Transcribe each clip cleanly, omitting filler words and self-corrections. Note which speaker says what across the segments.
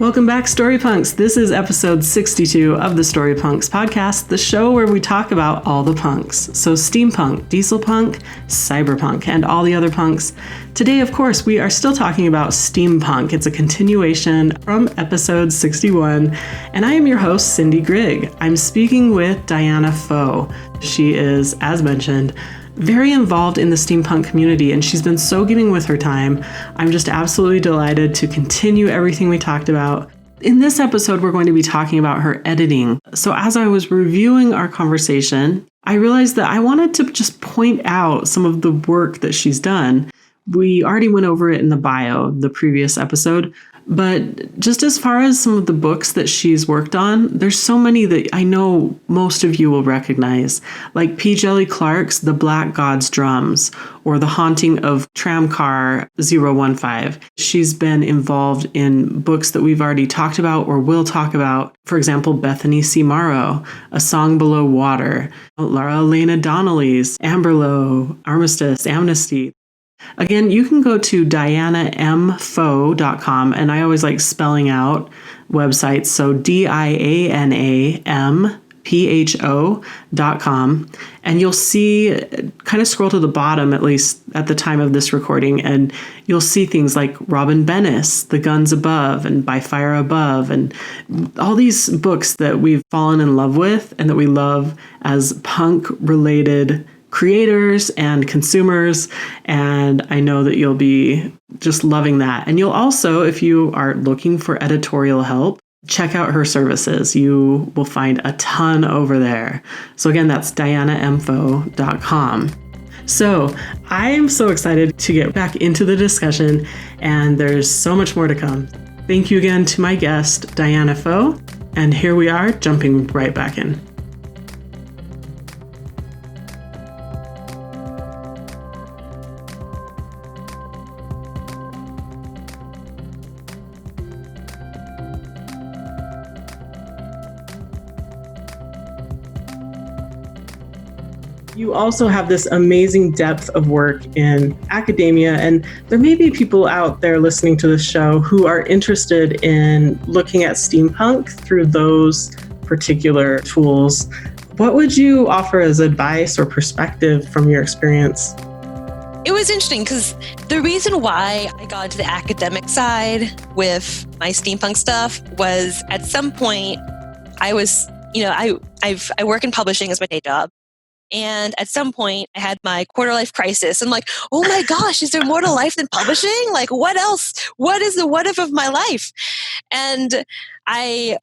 Speaker 1: Welcome back, Storypunks. This is episode 62 of the Storypunks podcast, the show where we talk about all the punks. So steampunk, dieselpunk, cyberpunk, and all the other punks. Today, of course, we are still talking about steampunk. It's a continuation from episode 61, and I am your host, Cindy Grigg. I'm speaking with Diana Pho. She is, as mentioned, very involved in the steampunk community, and she's been so giving with her time. I'm just absolutely delighted to continue everything we talked about. In this episode, we're going to be talking about her editing. So as I was reviewing our conversation, I realized that I wanted to just point out some of the work that she's done. We already went over it in the bio, the previous episode, but just as far as some of the books that she's worked on, there's so many that I know most of you will recognize, like P. Jelly Clark's The Black God's Drums, or The Haunting of Tramcar 015. She's been involved in books that we've already talked about or will talk about. For example, Bethany C. Morrow, A Song Below Water, Laura Elena Donnelly's Amberlow, Armistice, Amnesty. Again, you can go to dianapho.com, and I always like spelling out websites, so dianampho.com, and you'll see, kind of scroll to the bottom, at least at the time of this recording, and you'll see things like Robin Bennis, The Guns Above, and By Fire Above, and all these books that we've fallen in love with and that we love as punk-related creators and consumers, and I know that you'll be just loving that. And you'll also, if you are looking for editorial help, check out her services. You will find a ton over there. So again, that's dianapho.com. So I am so excited to get back into the discussion, and there's so much more to come. Thank you again to my guest, Diana Pho, and here we are, jumping right back in. You also have this amazing depth of work in academia, and there may be people out there listening to this show who are interested in looking at steampunk through those particular tools. What would you offer as advice or perspective from your experience?
Speaker 2: It was interesting because the reason why I got into the academic side with my steampunk stuff was at some point I was, I work in publishing as my day job. And at some point, I had my quarter life crisis. I'm like, oh my gosh, is there more to life than publishing? Like, what else? What is the what if of my life? And I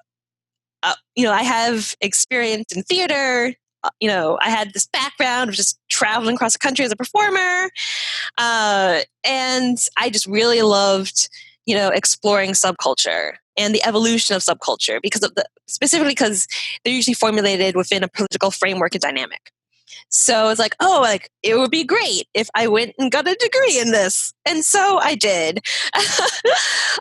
Speaker 2: have experience in theater. I had this background of just traveling across the country as a performer. And I just really loved, exploring subculture and the evolution of subculture specifically because they're usually formulated within a political framework and dynamic. So it's like, it would be great if I went and got a degree in this. And so I did.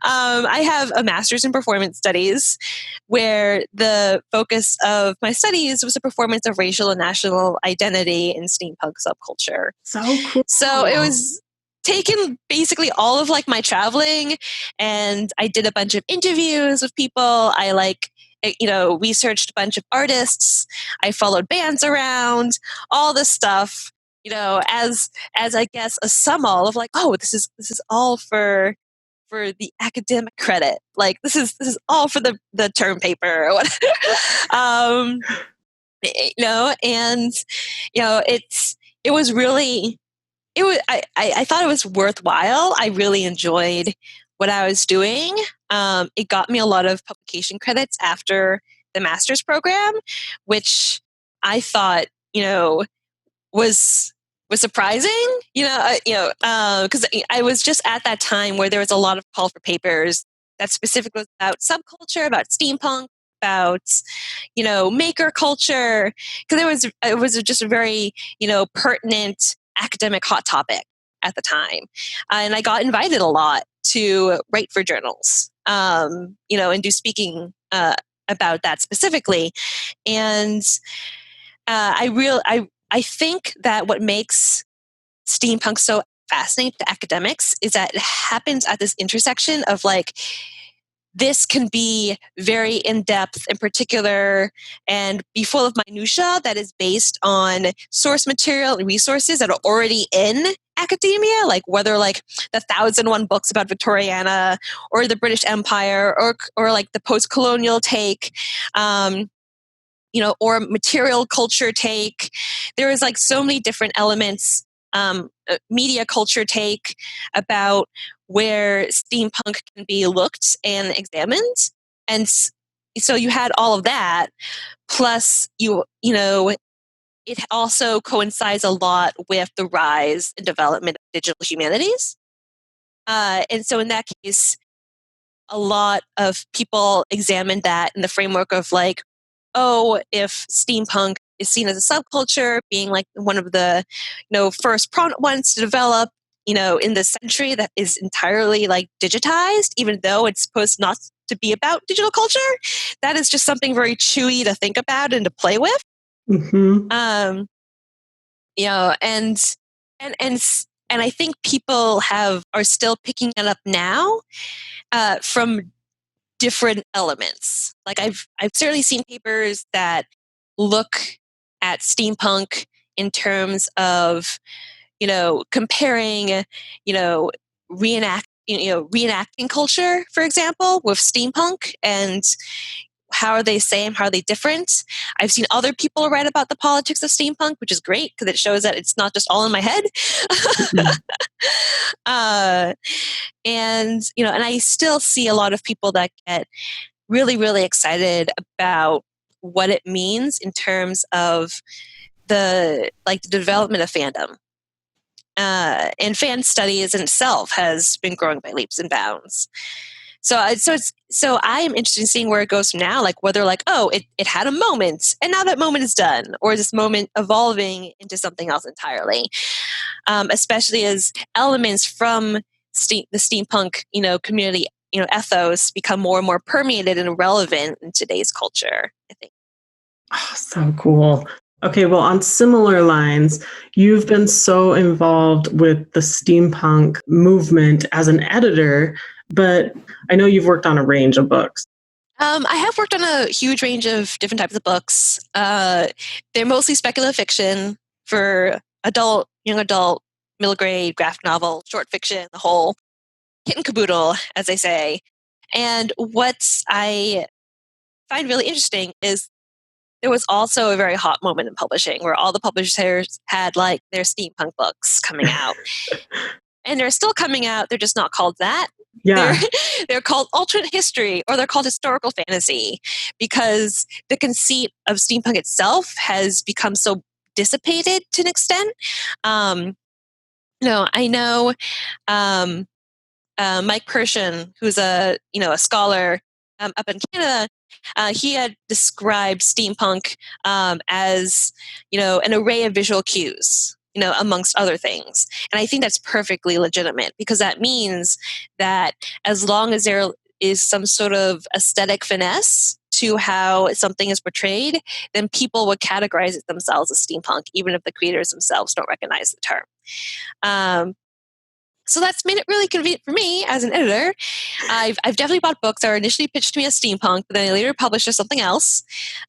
Speaker 2: I have a master's in performance studies where the focus of my studies was the performance of racial and national identity in steampunk subculture.
Speaker 1: So cool.
Speaker 2: So it was taken basically all of my traveling, and I did a bunch of interviews with people. I researched a bunch of artists. I followed bands around, all this stuff, as I guess a sum all of this is all for the academic credit. Like this is all for the term paper or whatever. I thought it was worthwhile. I really enjoyed what I was doing. It got me a lot of publication credits after the master's program, which I thought, was surprising, because I was just at that time where there was a lot of call for papers that specifically was about subculture, about steampunk, about, maker culture, because it was just a very, pertinent academic hot topic at the time. And I got invited a lot to write for journals, and do speaking about that specifically. And I think that what makes steampunk so fascinating to academics is that it happens at this intersection of this can be very in-depth and particular and be full of minutia that is based on source material and resources that are already in academia, like whether like the 1,001 books about Victoriana or the British Empire or like the post-colonial take, or material culture take. There is like so many different elements, media culture take about where steampunk can be looked and examined. And so you had all of that, plus it also coincides a lot with the rise and development of digital humanities. And so in that case, a lot of people examined that in the framework of like, oh, if steampunk is seen as a subculture, being like one of the first prominent ones to develop in this century that is entirely like digitized, even though it's supposed not to be about digital culture, that is just something very chewy to think about and to play with.
Speaker 1: Mm-hmm.
Speaker 2: And I think people are still picking it up now from different elements. Like I've certainly seen papers that look at steampunk in terms of comparing reenacting culture, for example, with steampunk, and how are they same, how are they different. I've seen other people write about the politics of steampunk, which is great because it shows that it's not just all in my head. And I still see a lot of people that get really, really excited about what it means in terms of the development of fandom. And fan studies in itself has been growing by leaps and bounds. So I am interested in seeing where it goes from now, like whether it had a moment and now that moment is done, or is this moment evolving into something else entirely, especially as elements from the steampunk community ethos become more and more permeated and relevant in today's culture, I think.
Speaker 1: Oh, so cool. Okay, well, on similar lines, you've been so involved with the steampunk movement as an editor, but I know you've worked on a range of books.
Speaker 2: I have worked on a huge range of different types of books. They're mostly speculative fiction for adult, young adult, middle grade, graphic novel, short fiction, the whole kit and caboodle, as they say. And what I find really interesting is there was also a very hot moment in publishing where all the publishers had like their steampunk books coming out. And they're still coming out, they're just not called that.
Speaker 1: Yeah.
Speaker 2: They're called alternate history, or they're called historical fantasy, because the conceit of steampunk itself has become so dissipated to an extent. I know Mike Persson, who's a scholar up in Canada. He had described steampunk as an array of visual cues, amongst other things. And I think that's perfectly legitimate, because that means that as long as there is some sort of aesthetic finesse to how something is portrayed, then people would categorize it themselves as steampunk, even if the creators themselves don't recognize the term. So that's made it really convenient for me as an editor. I've definitely bought books that were initially pitched to me as steampunk, but then I later published as something else.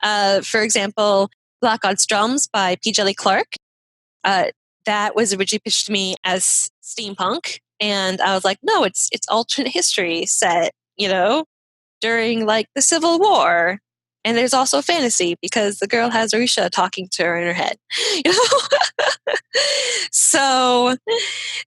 Speaker 2: For example, Black Odds Drums by P. Jelly Clark. That was originally pitched to me as steampunk, and I was like, no, it's alternate history set, during like the Civil War. And there's also fantasy because the girl has Orisha talking to her in her head. So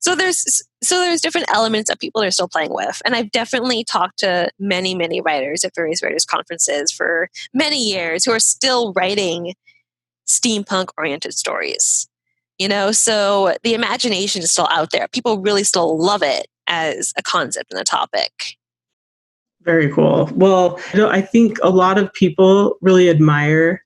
Speaker 2: there's different elements that people are still playing with. And I've definitely talked to many, many writers at various writers' conferences for many years who are still writing steampunk-oriented stories. So the imagination is still out there. People really still love it as a concept and a topic.
Speaker 1: Very cool. Well, I think a lot of people really admire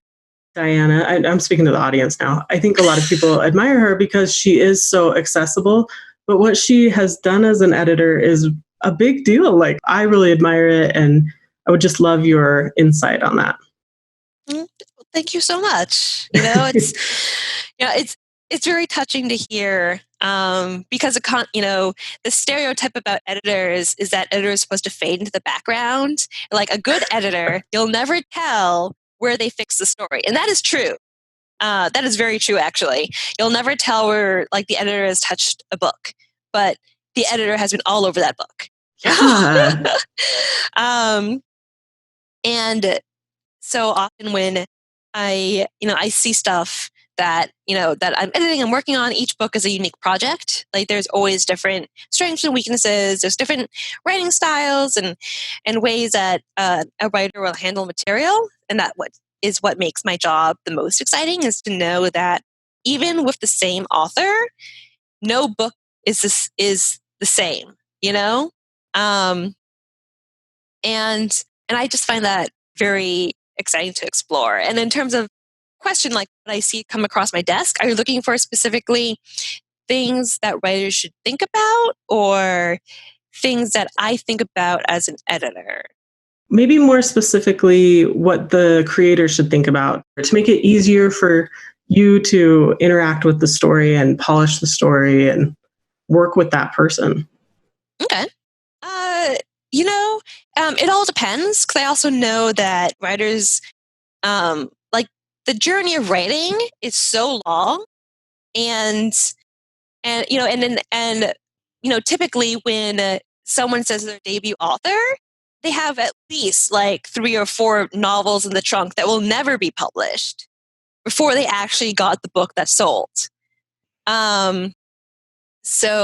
Speaker 1: Diana. I'm speaking to the audience now. I think a lot of people admire her because she is so accessible, but what she has done as an editor is a big deal. Like, I really admire it, and I would just love your insight on that.
Speaker 2: Thank you so much. It's it's very touching to hear because the stereotype about editors is that editors are supposed to fade into the background. Like a good editor, you'll never tell where they fix the story, and that is true. That is very true, actually. You'll never tell where like the editor has touched a book, but the editor has been all over that book.
Speaker 1: Yeah.
Speaker 2: And so often when I see stuff that that I'm editing and working on, each book is a unique project. Like there's always different strengths and weaknesses. There's different writing styles and ways that a writer will handle material, and what makes my job the most exciting is to know that even with the same author, no book is the same. Um, and I just find that very exciting to explore. And in terms of question, like what I see come across my desk, are you looking for specifically things that writers should think about, or things that I think about as an editor?
Speaker 1: Maybe more specifically, what the creator should think about to make it easier for you to interact with the story and polish the story and work with that person.
Speaker 2: Okay. It all depends, because I also know that writers, like the journey of writing is so long, and typically when someone says their debut author, they have at least like 3 or 4 novels in the trunk that will never be published before they actually got the book that sold. So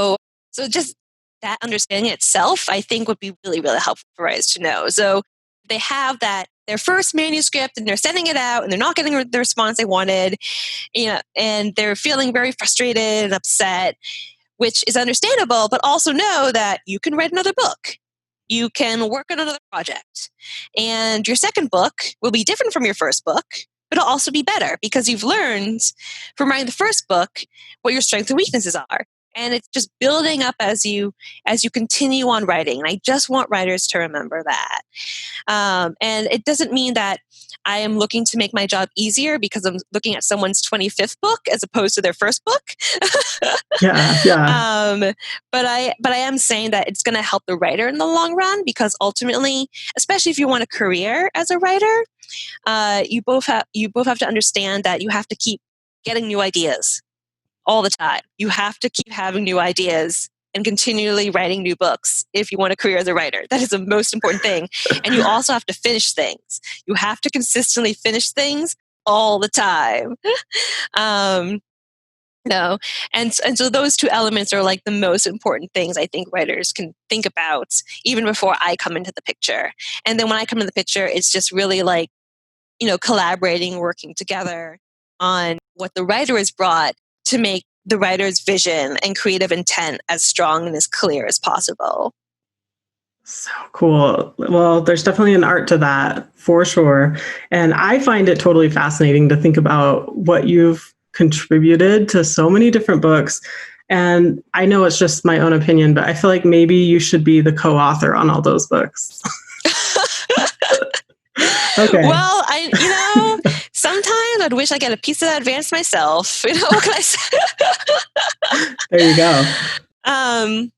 Speaker 2: just that understanding itself, I think, would be really, really helpful for writers to know. So they have their first manuscript and they're sending it out and they're not getting the response they wanted, and they're feeling very frustrated and upset, which is understandable, but also know that you can write another book. You can work on another project. And your second book will be different from your first book, but it'll also be better because you've learned from writing the first book what your strengths and weaknesses are. And it's just building up as you continue on writing. And I just want writers to remember that. And it doesn't mean that I am looking to make my job easier because I'm looking at someone's 25th book as opposed to their first book.
Speaker 1: Yeah.
Speaker 2: But I am saying that it's going to help the writer in the long run, because ultimately, especially if you want a career as a writer, you both have to understand that you have to keep getting new ideas all the time. You have to keep having new ideas and continually writing new books if you want a career as a writer. That is the most important thing. And you also have to finish things. You have to consistently finish things all the time. And so those 2 elements are like the most important things I think writers can think about even before I come into the picture. And then when I come into the picture, it's just really like, collaborating, working together on what the writer has brought to make the writer's vision and creative intent as strong and as clear as possible.
Speaker 1: So cool. Well, there's definitely an art to that for sure. And I find it totally fascinating to think about what you've contributed to so many different books. And I know it's just my own opinion, but I feel like maybe you should be the co-author on all those books. Okay.
Speaker 2: Well, sometimes I'd wish I get a piece of that advance myself. What can I say?
Speaker 1: There you go.
Speaker 2: And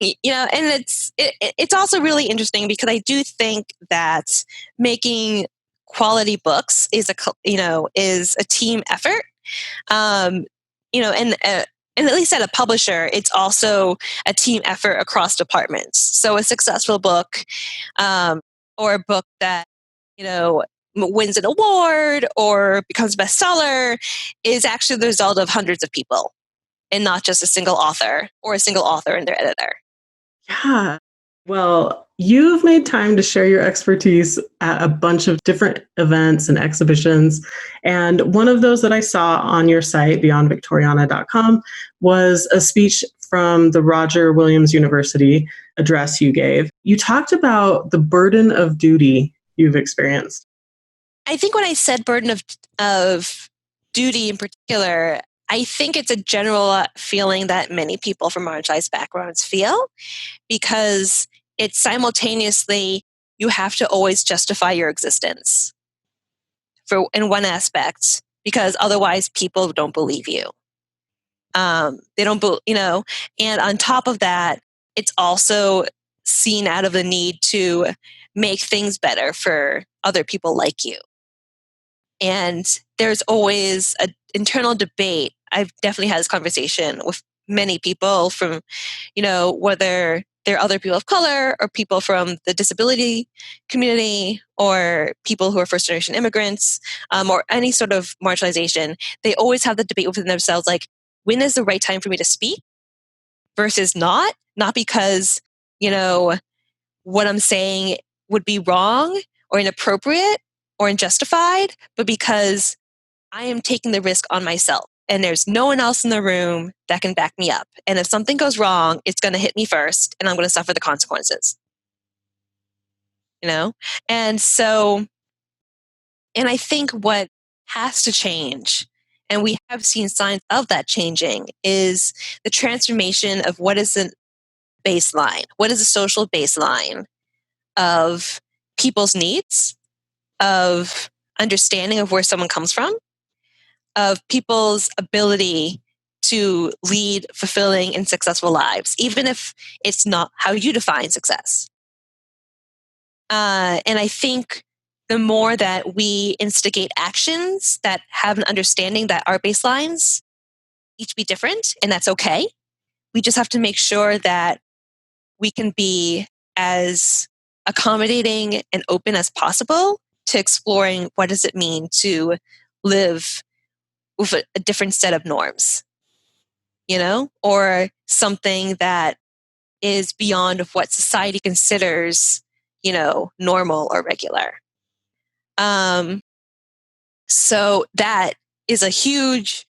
Speaker 2: it's also really interesting because I do think that making quality books is a team effort. And at least at a publisher, it's also a team effort across departments. So a successful book, or a book that wins an award or becomes a bestseller, is actually the result of hundreds of people, and not just a single author or a single author and their editor.
Speaker 1: Yeah. Well, you've made time to share your expertise at a bunch of different events and exhibitions. And one of those that I saw on your site, beyondvictoriana.com, was a speech from the Roger Williams University address you gave. You talked about the burden of duty you've experienced.
Speaker 2: I think when I said burden of duty in particular, I think it's a general feeling that many people from marginalized backgrounds feel, because it's simultaneously, you have to always justify your existence in one aspect, because otherwise people don't believe you. They don't, and on top of that, it's also seen out of the need to make things better for other people like you. And there's always an internal debate. I've definitely had this conversation with many people from, whether they're other people of color or people from the disability community or people who are first generation immigrants, or any sort of marginalization. They always have the debate within themselves, like, when is the right time for me to speak versus not because, what I'm saying would be wrong or inappropriate or unjustified, but because I am taking the risk on myself and there's no one else in the room that can back me up. And if something goes wrong, it's going to hit me first and I'm going to suffer the consequences. And so, and I think what has to change, and we have seen signs of that changing, is the transformation of what is the baseline, what is the social baseline of people's needs, of understanding of where someone comes from, of people's ability to lead fulfilling and successful lives, even if it's not how you define success. And I think the more that we instigate actions that have an understanding that our baselines each be different, and that's okay. We just have to make sure that we can be as accommodating and open as possible to exploring what does it mean to live with a different set of norms, or something that is beyond of what society considers, normal or regular. So that is a huge,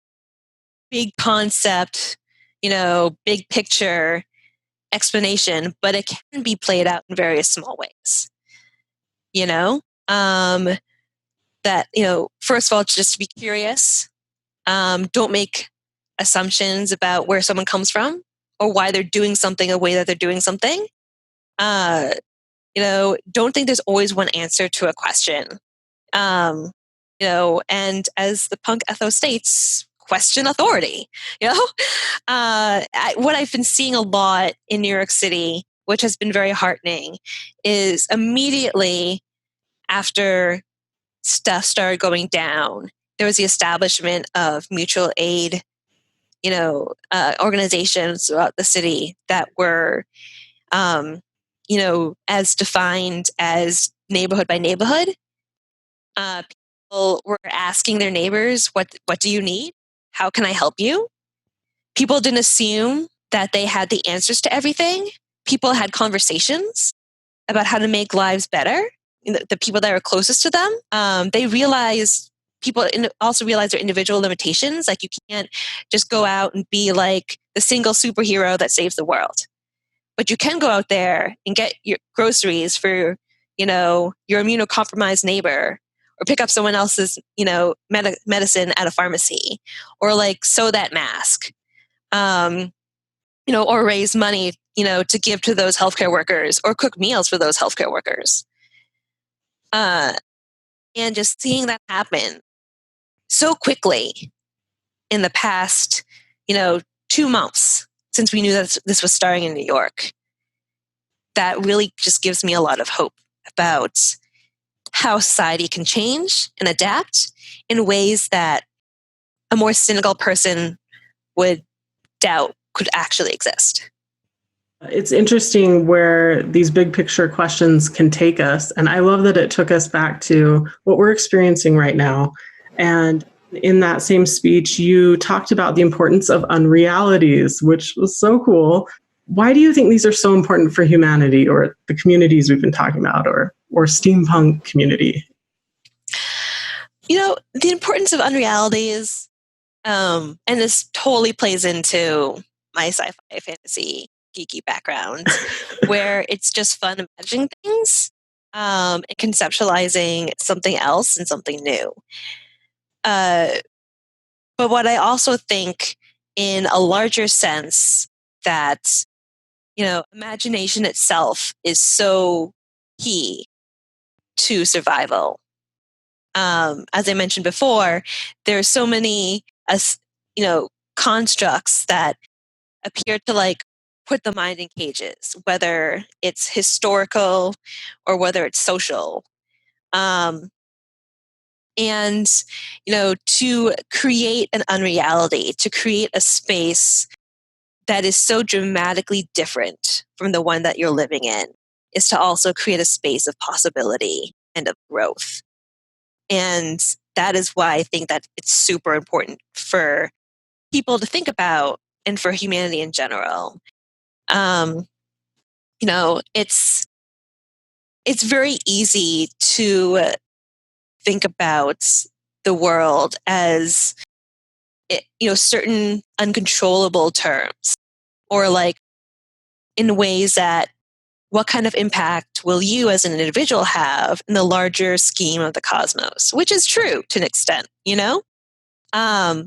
Speaker 2: big concept, big picture explanation, but it can be played out in various small ways. That, first of all, just to be curious. Don't make assumptions about where someone comes from or why they're doing something a way that they're doing something. Don't think there's always one answer to a question. And as the punk ethos states, question authority. What I've been seeing a lot in New York City, which has been very heartening, is immediately after stuff started going down, there was the establishment of mutual aid, organizations throughout the city that were, as defined as neighborhood by neighborhood. People were asking their neighbors, what do you need? How can I help you? People didn't assume that they had the answers to everything. People had conversations about how to make lives better. The people that are closest to them, they realized, people also realize their individual limitations. Like, you can't just go out and be like the single superhero that saves the world. But you can go out there and get your groceries for, your immunocompromised neighbor, or pick up someone else's, medicine at a pharmacy, or like sew that mask, or raise money, to give to those healthcare workers, or cook meals for those healthcare workers. And just seeing that happen so quickly in the past, 2 months since we knew that this was starting in New York, that really just gives me a lot of hope about how society can change and adapt in ways that a more cynical person would doubt could actually exist.
Speaker 1: It's interesting where these big picture questions can take us. And I love that it took us back to what we're experiencing right now. And in that same speech, you talked about the importance of unrealities, which was so cool. Why do you think these are so important for humanity, or the communities we've been talking about, or steampunk community?
Speaker 2: The importance of unrealities, and this totally plays into my sci-fi fantasy geeky background, where it's just fun imagining things, and conceptualizing something else and something new. But what I also think, in a larger sense, that, imagination itself is so key to survival. As I mentioned before, there are so many, constructs that appear to like put the mind in cages, whether it's historical or whether it's social. And, to create an unreality, to create a space that is so dramatically different from the one that you're living in, is to also create a space of possibility and of growth. And that is why I think that it's super important for people to think about and for humanity in general. It's very easy to think about the world as certain uncontrollable terms, or like in ways that what kind of impact will you as an individual have in the larger scheme of the cosmos, which is true to an extent.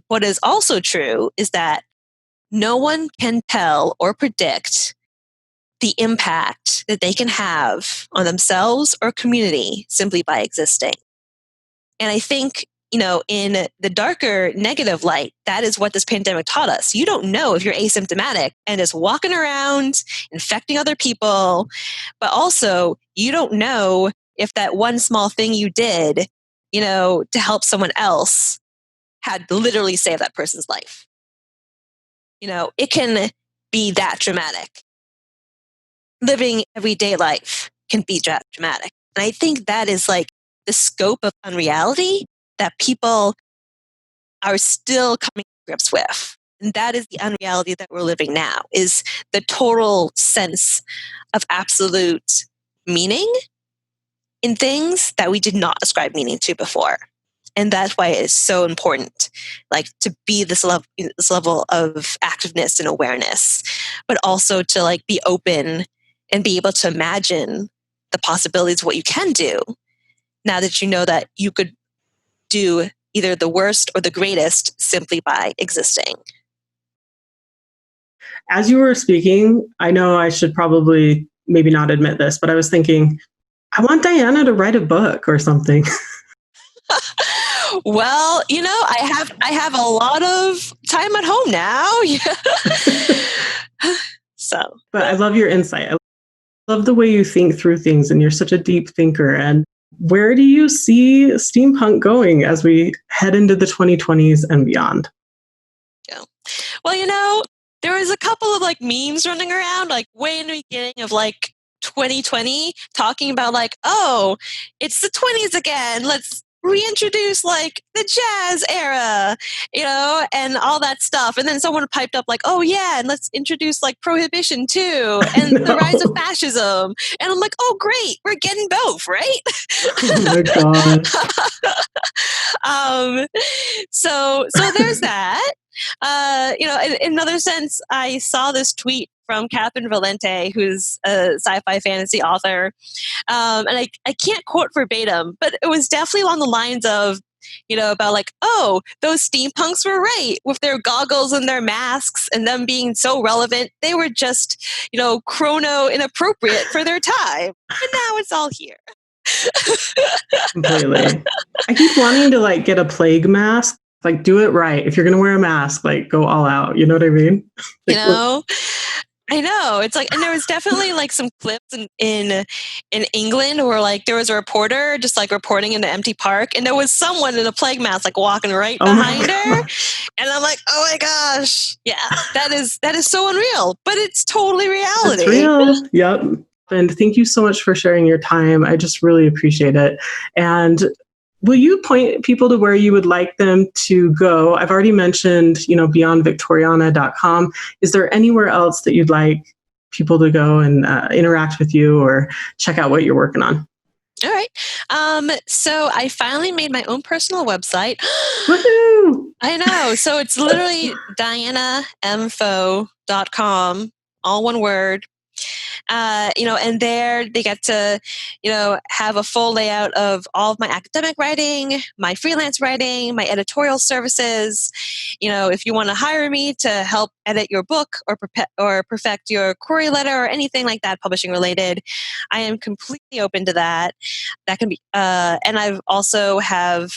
Speaker 2: What is also true is that no one can tell or predict the impact that they can have on themselves or community simply by existing. And I think, in the darker negative light, that is what this pandemic taught us. You don't know if you're asymptomatic and just walking around, infecting other people, but also you don't know if that one small thing you did, to help someone else had literally saved that person's life. It can be that dramatic. Living everyday life can be dramatic. And I think that is like the scope of unreality that people are still coming to grips with. And that is the unreality that we're living now, is the total sense of absolute meaning in things that we did not ascribe meaning to before. And that's why it is so important, like, to be this level of activeness and awareness, but also to like be open and be able to imagine the possibilities of what you can do now that you know that you could do either the worst or the greatest simply by existing.
Speaker 1: As you were speaking, I know I should probably maybe not admit this, but I was thinking, I want Diana to write a book or something.
Speaker 2: Well, I have a lot of time at home now. So,
Speaker 1: but I love your insight. I love the way you think through things, and you're such a deep thinker. And where do you see steampunk going as we head into the 2020s and beyond?
Speaker 2: Yeah. Well, there was a couple of like memes running around, like way in the beginning of like 2020, talking about like, oh, it's the 20s again. Let's reintroduce like the jazz era, and all that stuff. And then someone piped up like, oh yeah, and let's introduce like prohibition too, and the rise of fascism. And I'm like, oh great, we're getting both, right?
Speaker 1: Oh my god.
Speaker 2: So there's that. In another sense, I saw this tweet from Catherine Valente, who's a sci-fi fantasy author. And I can't quote verbatim, but it was definitely along the lines of, about like, oh, those steampunks were right with their goggles and their masks and them being so relevant. They were just, chrono inappropriate for their time. And now it's all here.
Speaker 1: Completely. I keep wanting to like get a plague mask. Like, do it right. If you're going to wear a mask, like, go all out. You know what I mean?
Speaker 2: I know. It's like, and there was definitely like some clips in England where like there was a reporter just like reporting in the empty park, and there was someone in a plague mask like walking right behind her, and I'm like, oh my gosh, yeah, that is so unreal, but it's totally reality.
Speaker 1: It's real. Yep. And thank you so much for sharing your time. I just really appreciate it. And will you point people to where you would like them to go? I've already mentioned, beyondvictoriana.com. Is there anywhere else that you'd like people to go and interact with you or check out what you're working on?
Speaker 2: All right. So I finally made my own personal website.
Speaker 1: Woohoo!
Speaker 2: I know. So it's literally dianamfo.com, all one word. And there they get to, have a full layout of all of my academic writing, my freelance writing, my editorial services. If you want to hire me to help edit your book or perfect your query letter or anything like that, publishing related, I am completely open to that. That can be, and I've also have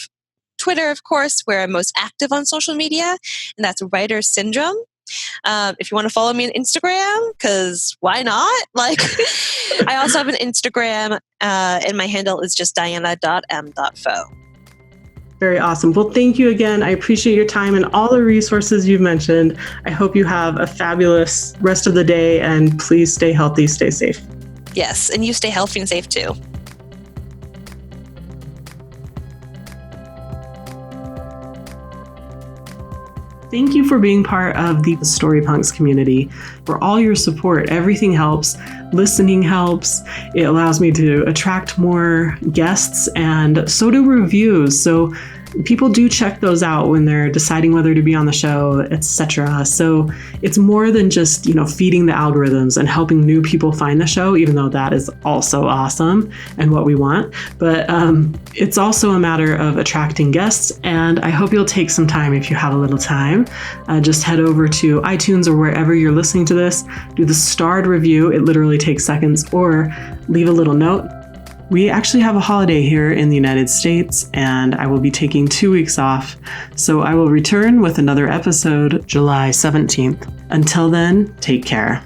Speaker 2: Twitter, of course, where I'm most active on social media, and that's Writer Syndrome. If you want to follow me on Instagram, because why not? Like, I also have an Instagram, and my handle is just diana.m.pho.
Speaker 1: Very awesome. Well, thank you again. I appreciate your time and all the resources you've mentioned. I hope you have a fabulous rest of the day, and please stay healthy, stay safe.
Speaker 2: Yes, and you stay healthy and safe too.
Speaker 1: Thank you for being part of the Storypunks community. For all your support, everything helps. Listening helps. It allows me to attract more guests, and so do reviews. So people do check those out when they're deciding whether to be on the show, etc. So it's more than just, feeding the algorithms and helping new people find the show, even though that is also awesome and what we want. But it's also a matter of attracting guests, and I hope you'll take some time, if you have a little time. Just head over to iTunes or wherever you're listening to this, do the starred review. It literally takes seconds, or leave a little note. We actually have a holiday here in the United States, and I will be taking 2 weeks off. So I will return with another episode July 17th. Until then, take care.